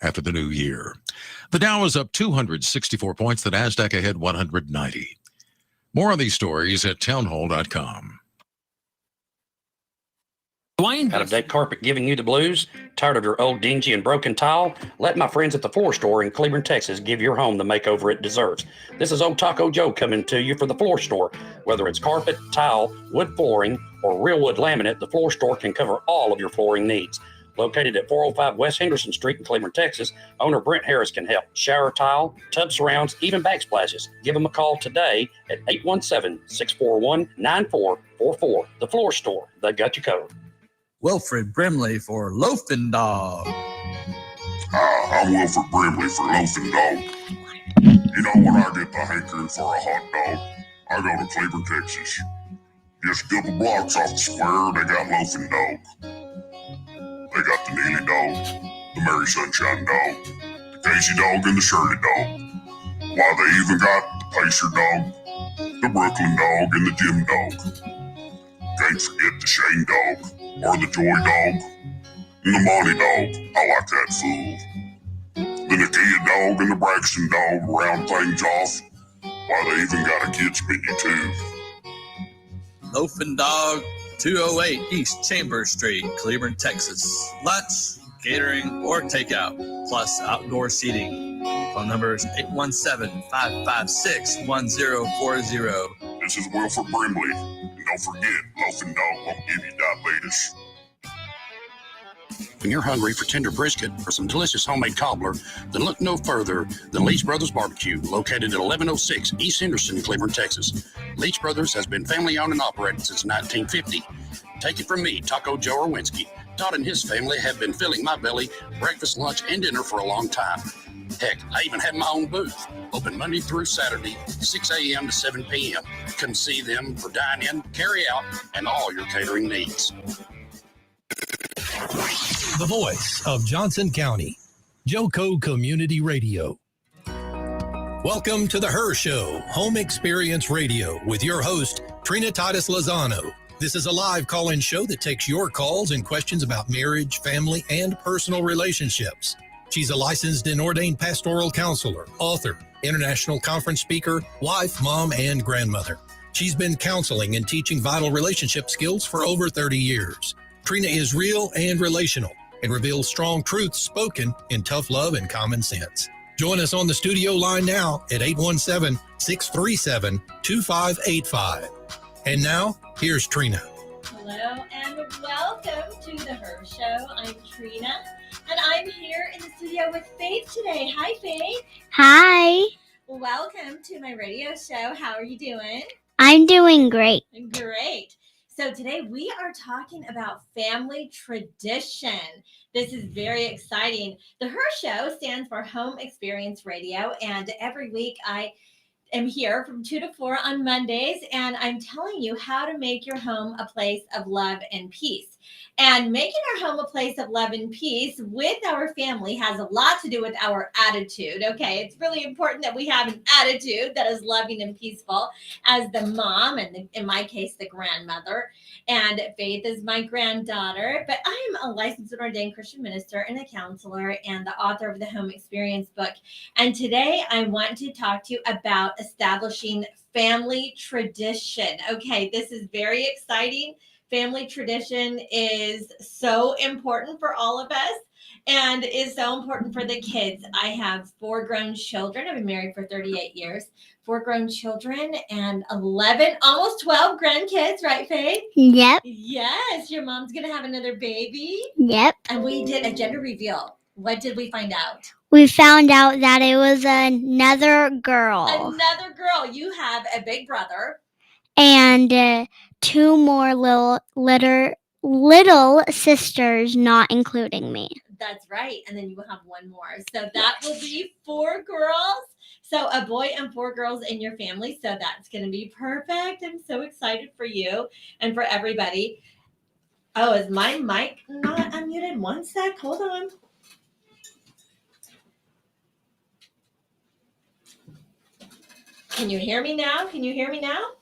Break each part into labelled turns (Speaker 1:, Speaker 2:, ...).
Speaker 1: after the new year. The Dow is up 264 points, the Nasdaq ahead 190. More on these stories at townhall.com.
Speaker 2: Out of deck carpet giving you the blues? Tired of your old dingy and broken tile? Let my friends at the Floor Store in Cleveland, Texas give your home the makeover it deserves. This is Old Taco Joe coming to you for the Floor Store. Whether it's carpet, tile, wood flooring, or real wood laminate, the Floor Store can cover all of your flooring needs. Located at 405 West Henderson Street in Cleveland, Texas, owner Brent Harris can help. Shower tile, tub surrounds, even backsplashes. Give them a call today at 817-641-9444. The Floor Store, they got you covered.
Speaker 3: Wilfred Brimley for Loafing Dog.
Speaker 4: I'm Wilfred Brimley for Loafing Dog. You know, when I get the hankering for a hot dog, I go to Cleveland, Texas. Just a couple blocks off the square, they got Loafing Dog. They got the Neely Dog, the Mary Sunshine Dog, the Casey Dog, and the Shirley Dog. Why, they even got the Pacer Dog, the Brooklyn Dog, and the Jim Dog. Can't forget the Shane Dog, or the Joy Dog, and the Monty Dog. I like that fool. The Nakia Dog and the Braxton Dog round things off. Why, they even got a kids menu too.
Speaker 3: Loafing Dog, 208 East Chambers Street, Cleveland, Texas. Lunch, catering, or takeout, plus outdoor seating. Phone number is 817-556-1040.
Speaker 4: This is Wilfred Brimley. And don't forget, Loafing Dog won't give you diabetes.
Speaker 2: When you're hungry for tender brisket or some delicious homemade cobbler, then look no further than Leach Brothers Barbecue, located at 1106 East Henderson, Cleveland, Texas. Leach Brothers has been family-owned and operated since 1950. Take it from me, Taco Joe Orwinski. Todd and his family have been filling my belly breakfast, lunch, and dinner for a long time. Heck, I even have my own booth, open Monday through Saturday, 6 a.m. to 7 p.m. Come see them for dine-in, carry-out, and all your catering needs.
Speaker 5: The voice of Johnson County, Joco Community Radio. Welcome to the Her Show, Home Experience Radio, with your host, Trina Titus Lozano. This is a live call-in show that takes your calls and questions about marriage, family, and personal relationships. She's a licensed and ordained pastoral counselor, author, international conference speaker, wife, mom, and grandmother. She's been counseling and teaching vital relationship skills for over 30 years. Trina is real and relational and reveals strong truths spoken in tough love and common sense. Join us on the studio line now at 817-637-2585. And now, here's Trina.
Speaker 6: Hello and welcome to the Her Show. I'm Trina and I'm here in the studio with Faith today. Hi, Faith.
Speaker 7: Hi.
Speaker 6: Welcome to my radio show. How are you doing?
Speaker 7: I'm doing great.
Speaker 6: Great. So today we are talking about family tradition. This is very exciting. The Her Show stands for Home Experience Radio, and every week I am here from 2 to 4 on Mondays, and I'm telling you how to make your home a place of love and peace. And making our home a place of love and peace with our family has a lot to do with our attitude, okay? It's really important that we have an attitude that is loving and peaceful as the mom, and in my case, the grandmother. And Faith is my granddaughter, but I am a licensed and ordained Christian minister and a counselor and the author of the Home Experience book. And today I want to talk to you about establishing family tradition. Okay, this is very exciting. Family tradition is so important for all of us and is so important for the kids. I have 4 grown children. I've been married for 38 years. 4 grown children and 11, almost 12 grandkids, right, Faith?
Speaker 7: Yep.
Speaker 6: Yes, your mom's going to have another baby.
Speaker 7: Yep.
Speaker 6: And we did a gender reveal. What did we find out?
Speaker 7: We found out that it was another girl.
Speaker 6: Another girl. You have a big brother.
Speaker 7: And 2 more little sisters, not including me.
Speaker 6: That's right. And then you will have 1 more. So that will be 4 girls. So a boy and 4 girls in your family. So that's going to be perfect. I'm so excited for you and for everybody. Oh, is my mic not unmuted? 1 sec. Hold on. Can you hear me now? Can you hear me now?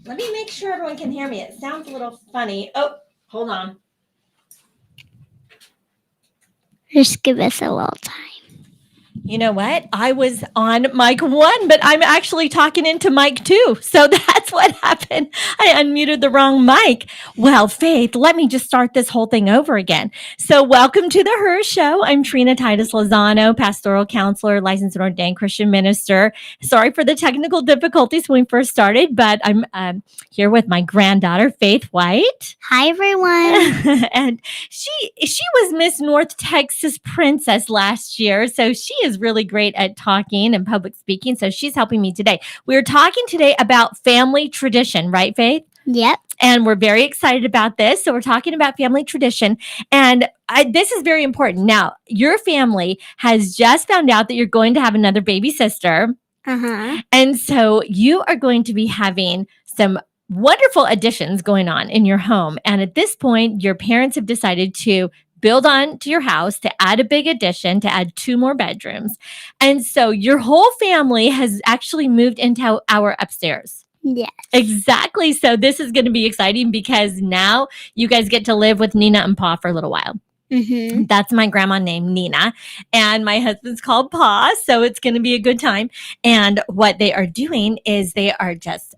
Speaker 6: Let me make sure everyone can hear me. It sounds a little funny. Oh, Hold on.
Speaker 7: Just give us a little time.
Speaker 6: You know what? I was on mic 1, but I'm actually talking into mic 2. So that's what happened. I unmuted the wrong mic. Well, Faith, let me just start this whole thing over again. So welcome to the Her Show. I'm Trina, Titus Lozano, pastoral counselor, licensed and ordained Christian minister. Sorry for the technical difficulties when we first started, but I'm here with my granddaughter, Faith White.
Speaker 7: Hi, everyone.
Speaker 6: And she was Miss North Texas Princess last year. So she is really great at talking and public speaking. So she's helping me today. We're talking today about family tradition, right, Faith?
Speaker 7: Yep.
Speaker 6: And we're very excited about this. So we're talking about family tradition. And this is very important. Now, your family has just found out that you're going to have another baby sister.
Speaker 7: Uh-huh.
Speaker 6: And so you are going to be having some wonderful additions going on in your home. And at this point, your parents have decided to build on to your house, to add a big addition, to add 2 more bedrooms. And so your whole family has actually moved into our upstairs.
Speaker 7: Yes.
Speaker 6: Exactly. So this is going to be exciting because now you guys get to live with Nina and Pa for a little while.
Speaker 7: Mm-hmm.
Speaker 6: That's my grandma named Nina, and my husband's called Pa, so it's going to be a good time. And what they are doing is they are just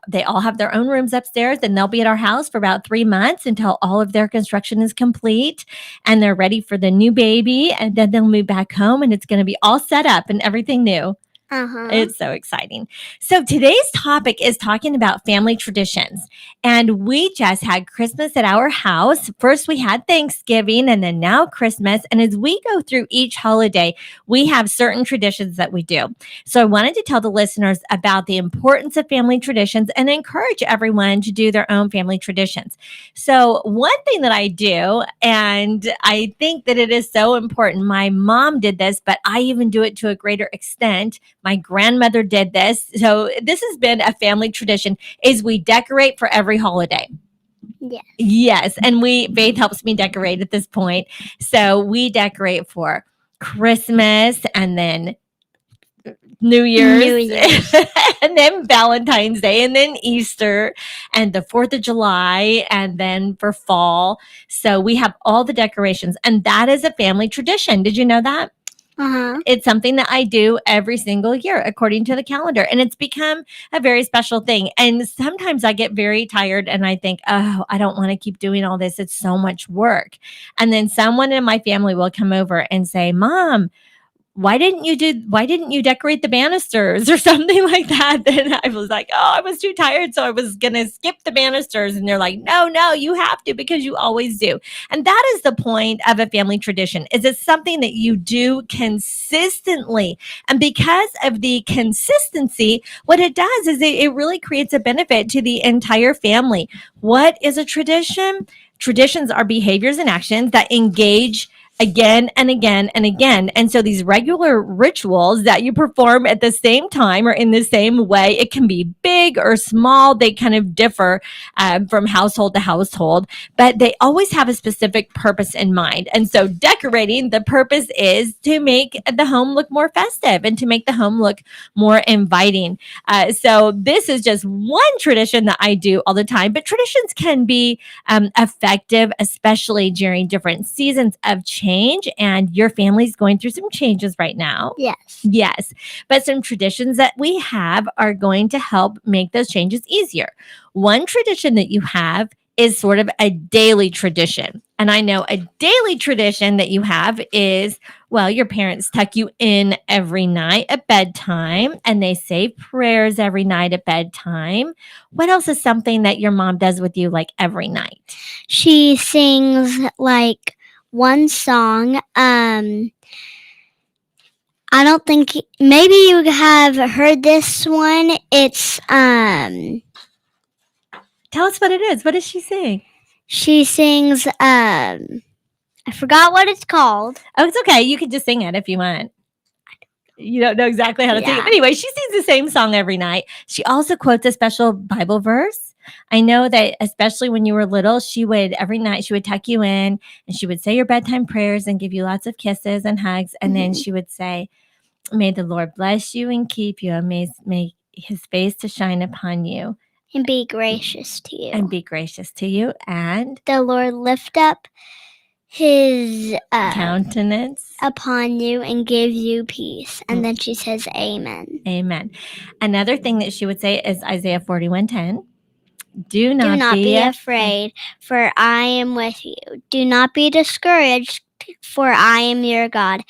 Speaker 6: they all have their own rooms upstairs, and they'll be at our house for about 3 months until all of their construction is complete and they're ready for the new baby. And then they'll move back home and it's going to be all set up and everything new.
Speaker 7: Uh-huh.
Speaker 6: It's so exciting. So today's topic is talking about family traditions. And we just had Christmas at our house. First, we had Thanksgiving and then now Christmas. And as we go through each holiday, we have certain traditions that we do. So I wanted to tell the listeners about the importance of family traditions and encourage everyone to do their own family traditions. So one thing that I do, and I think that it is so important, my mom did this, but I even do it to a greater extent. My grandmother did this. So this has been a family tradition, is we decorate for every holiday.
Speaker 7: Yes.
Speaker 6: Yes. And Faith helps me decorate at this point. So we decorate for Christmas and then New Year's. And then Valentine's Day and then Easter and the 4th of July and then for fall. So we have all the decorations and that is a family tradition. Did you know that?
Speaker 7: Uh-huh.
Speaker 6: It's something that I do every single year according to the calendar. And it's become a very special thing. And sometimes I get very tired and I think, oh, I don't want to keep doing all this. It's so much work. And then someone in my family will come over and say, Mom, why didn't you decorate the banisters or something like that? Then I was like, oh, I was too tired. So I was going to skip the banisters. And they're like, no, you have to because you always do. And that is the point of a family tradition, is it's something that you do consistently. And because of the consistency, what it does is it really creates a benefit to the entire family. What is a tradition? Traditions are behaviors and actions that engage again and again and again. And so these regular rituals that you perform at the same time or in the same way, it can be big or small. They kind of differ from household to household, but they always have a specific purpose in mind. And so decorating, the purpose is to make the home look more festive and to make the home look more inviting. So this is just one tradition that I do all the time, but traditions can be effective, especially during different seasons of change. And your family's going through some changes right now. Yes. But some traditions that we have are going to help make those changes easier. One tradition that you have is sort of a daily tradition. And I know a daily tradition that you have is, well, your parents tuck you in every night at bedtime and they say prayers every night at bedtime. What else is something that your mom does with you like every night?
Speaker 7: She sings like one song. I don't think, maybe you have heard this one. It's
Speaker 6: Tell us what it is. What does she sing?
Speaker 7: She sings I forgot what it's called.
Speaker 6: Oh, it's okay. You can just sing it if you want. You don't know exactly how to sing it. But anyway, she sings the same song every night. She also quotes a special Bible verse. I know that especially when you were little, every night she would tuck you in and she would say your bedtime prayers and give you lots of kisses and hugs. And then she would say, may the Lord bless you and keep you and may his face to shine upon you
Speaker 7: and be gracious to you.
Speaker 6: And be gracious to you. And
Speaker 7: the Lord lift up his
Speaker 6: countenance
Speaker 7: upon you and give you peace. And then she says, Amen.
Speaker 6: Amen. Another thing that she would say is Isaiah 41:10. Do
Speaker 7: Do
Speaker 6: not
Speaker 7: be afraid, for I am with you. Do not be discouraged, for I am your God.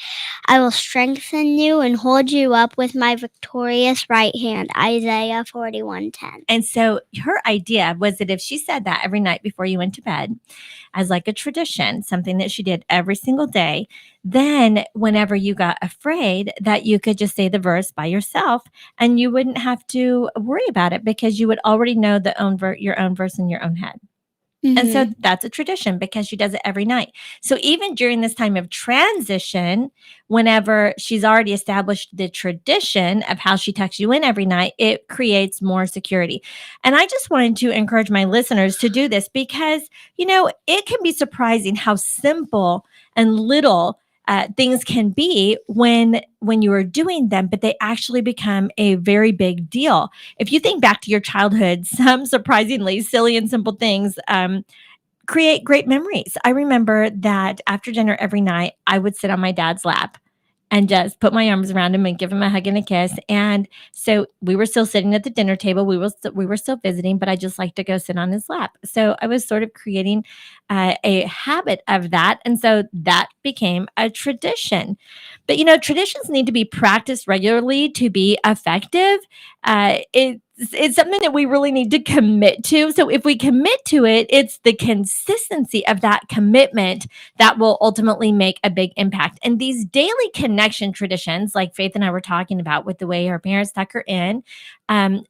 Speaker 7: I will strengthen you and hold you up with my victorious right hand. Isaiah 41:10.
Speaker 6: And so her idea was that if she said that every night before you went to bed, as like a tradition, something that she did every single day, then whenever you got afraid, that you could just say the verse by yourself and you wouldn't have to worry about it because you would already know your own verse in your own head. And so that's a tradition because she does it every night. So even during this time of transition, whenever she's already established the tradition of how she tucks you in every night, it creates more security. And I just wanted to encourage my listeners to do this because, it can be surprising how simple and little things can be when you are doing them, but they actually become a very big deal. If you think back to your childhood, some surprisingly silly and simple things create great memories. I remember that after dinner every night, I would sit on my dad's lap and just put my arms around him and give him a hug and a kiss. And so we were still sitting at the dinner table. We were still visiting, but I just like to go sit on his lap. So I was sort of creating a habit of that. And so that became a tradition. But, traditions need to be practiced regularly to be effective. It's something that we really need to commit to. So if we commit to it, it's the consistency of that commitment that will ultimately make a big impact. And these daily connection traditions, like Faith and I were talking about with the way her parents tuck her in,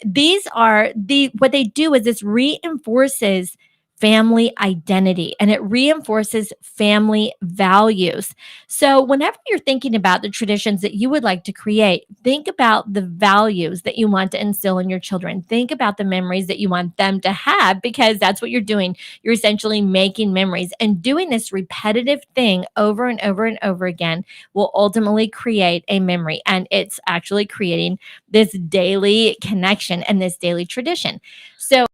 Speaker 6: these are what they do is this reinforces family identity and it reinforces family values. So whenever you're thinking about the traditions that you would like to create, think about the values that you want to instill in your children. Think about the memories that you want them to have because that's what you're doing. You're essentially making memories, and doing this repetitive thing over and over and over again will ultimately create a memory, and it's actually creating this daily connection and this daily tradition. So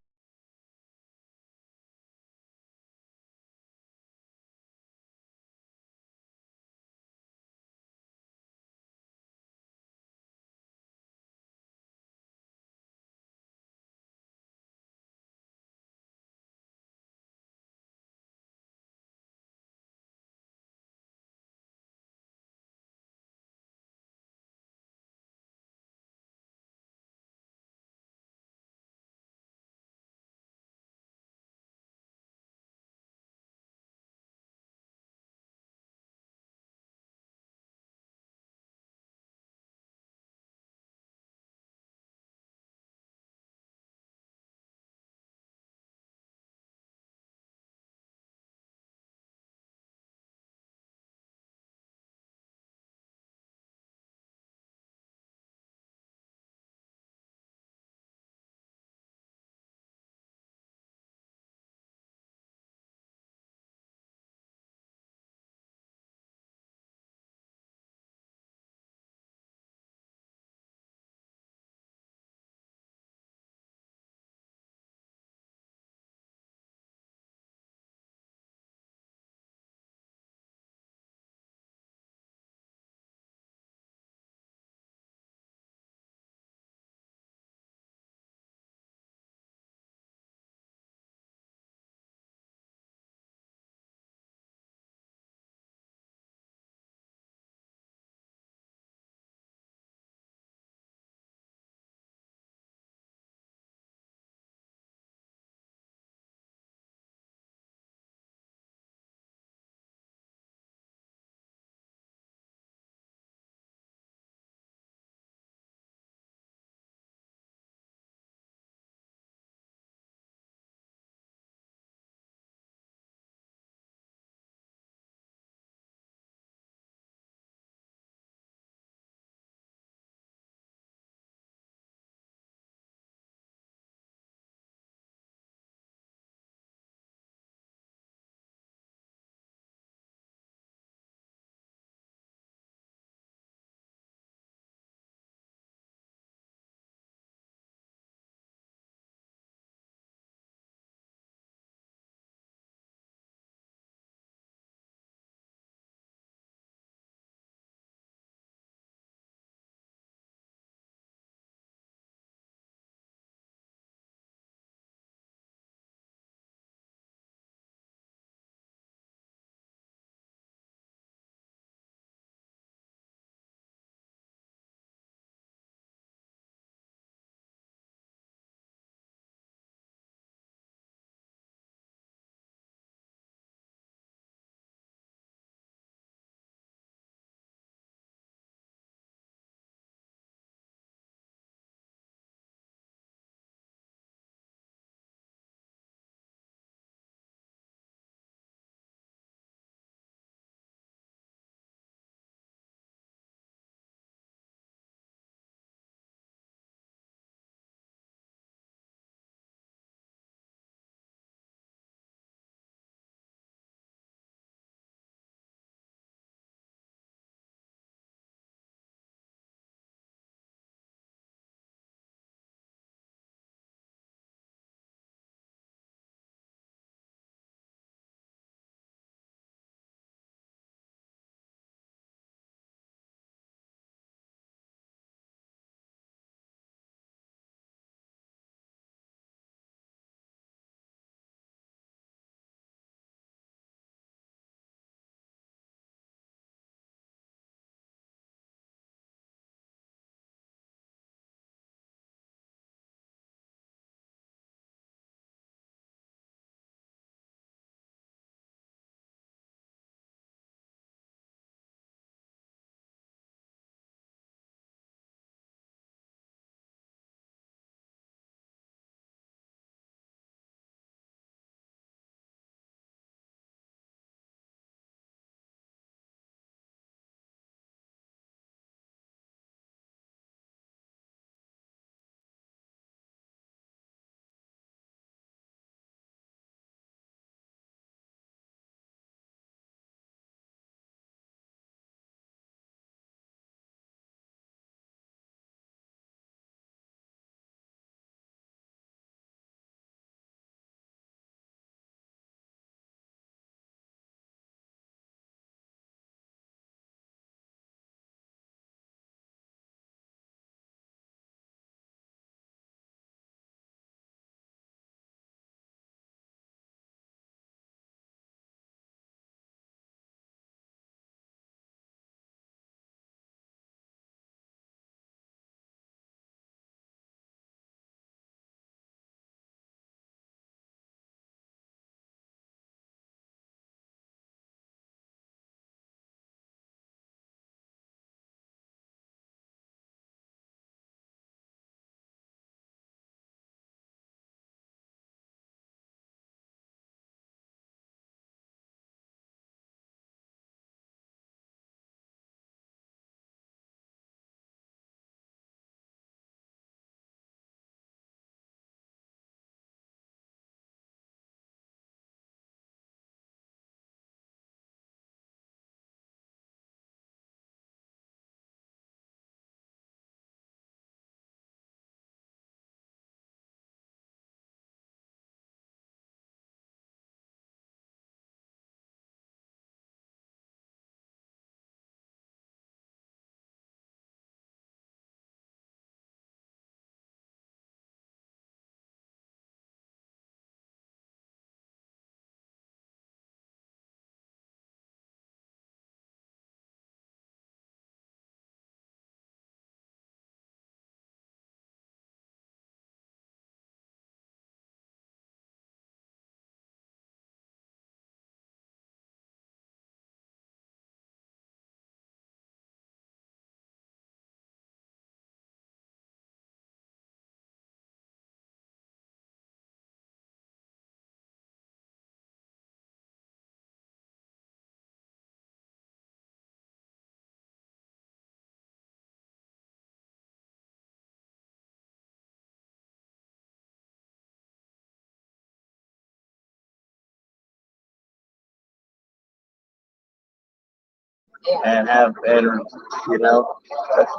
Speaker 8: and that's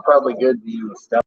Speaker 8: probably good to use stuff.